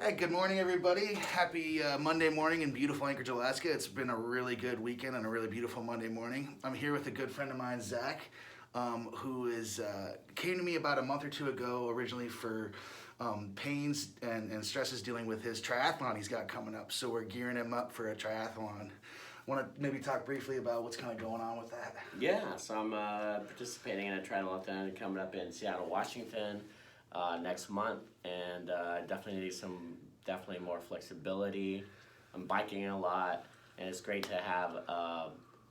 Hi, good morning, everybody. Happy Monday morning in beautiful Anchorage, Alaska. It's been a really good weekend and a really beautiful Monday morning. I'm here with a good friend of mine, Zach, who came to me about a month or two ago originally for pains and stresses dealing with his triathlon he's got coming up. So we're gearing him up for a triathlon. Want to maybe talk briefly about what's kind of going on with that? Yeah, so I'm participating in a triathlon coming up in Seattle, Washington next month, and definitely need definitely more flexibility. I'm biking a lot, and it's great to have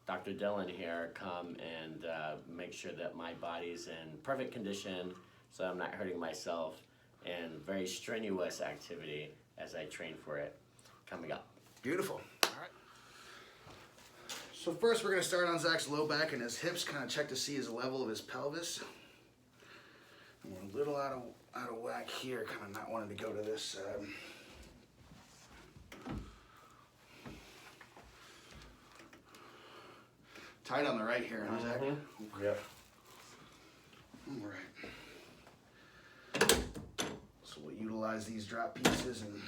Dr. Dylan here come and make sure that my body's in perfect condition so I'm not hurting myself, and very strenuous activity as I train for it coming up. Beautiful. All right. So first we're going to start on Zach's low back and his hips, kind of check to see his level of his pelvis. And we're a little out of whack here, kind of not wanting to go to this side. Tight on the right here, huh, Zach? Yep. All right. So we'll utilize these drop pieces and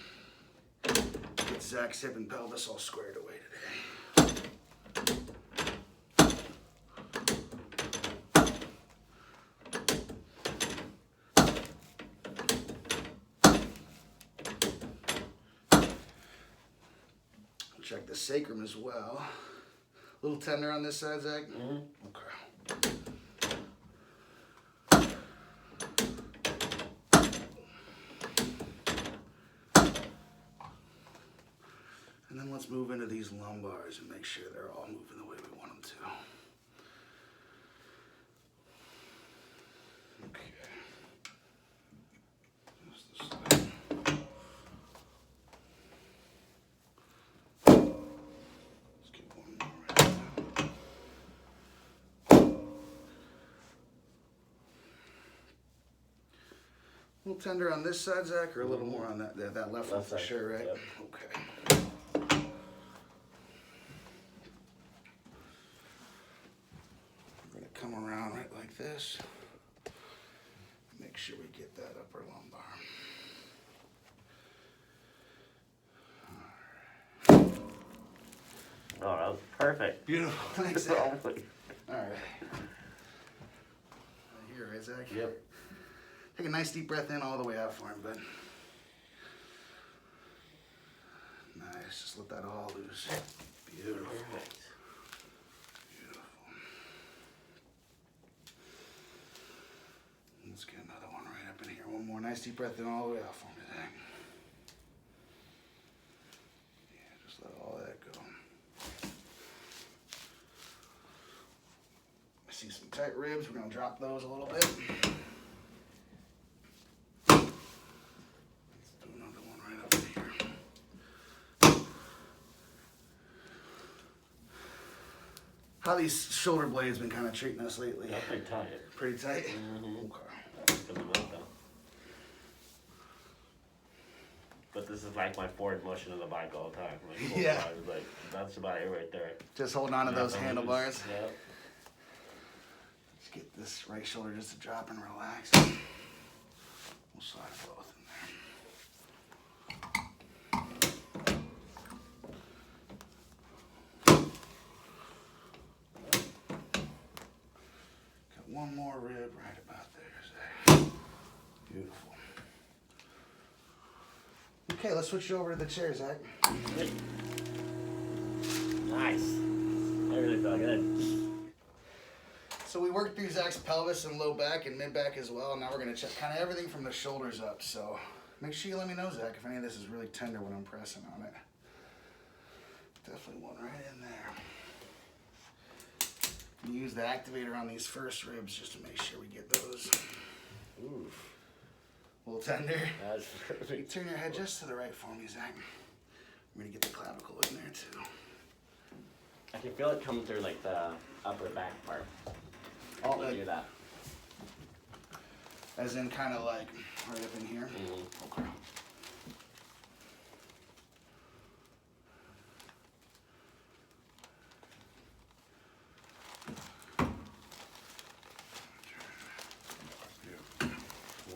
get Zach's hip and pelvis all squared away today. Check the sacrum as well. A little tender on this side, Zach? Mm-hmm. Okay. And then let's move into these lumbars and make sure they're all moving the way we want them to. Okay. Just this side. Let's get one more right now. A little tender on this side, Zach, or a little more on that left one for side. sure, right? Yep. Okay. We're gonna come around right like this. Make sure we get that upper lumbar. Oh, that was perfect. Beautiful. Thanks, Zach. All right. Here, right, Zach? Yep. Take a nice deep breath in all the way out for him, bud. Nice. Just let that all loose. Beautiful. Perfect. Beautiful. Let's get another one right up in here. One more nice deep breath in all the way out for me, Zach. Yeah, just let all that go. I see some tight ribs. We're going to drop those a little bit. Let's do another one right up in here. How these shoulder blades been kind of treating us lately? That's pretty tight. Pretty tight? Mm-hmm. Okay. But this is like my forward motion of the bike all the time. Like, Yeah. Like, that's about it right there. Just holding on to those Nothing handlebars. loose. Yep. Let's get this right shoulder just to drop and relax. We'll slide both in there. Got one more rib right about there, Zach. Beautiful. Okay, let's switch you over to the chair, Zach. Nice. That really felt good. So we worked through Zach's pelvis and low back and mid back as well. Now we're going to check kind of everything from the shoulders up. So make sure you let me know, Zach, if any of this is really tender when I'm pressing on it. Definitely one right in there. You use the activator on these first ribs just to make sure we get those. Oof. A little tender. That's You perfect. turn your head just to the right for me, Zach. We're going to get the clavicle in there too. I can feel it coming through like the upper back part. All You that, do that. as in kind of like right up in here. Mm-hmm. Okay.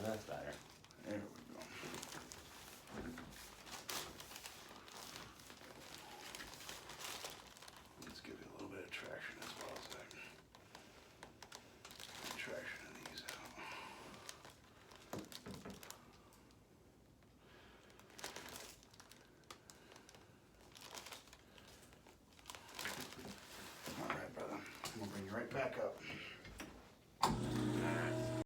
That's better. There we go. right back up.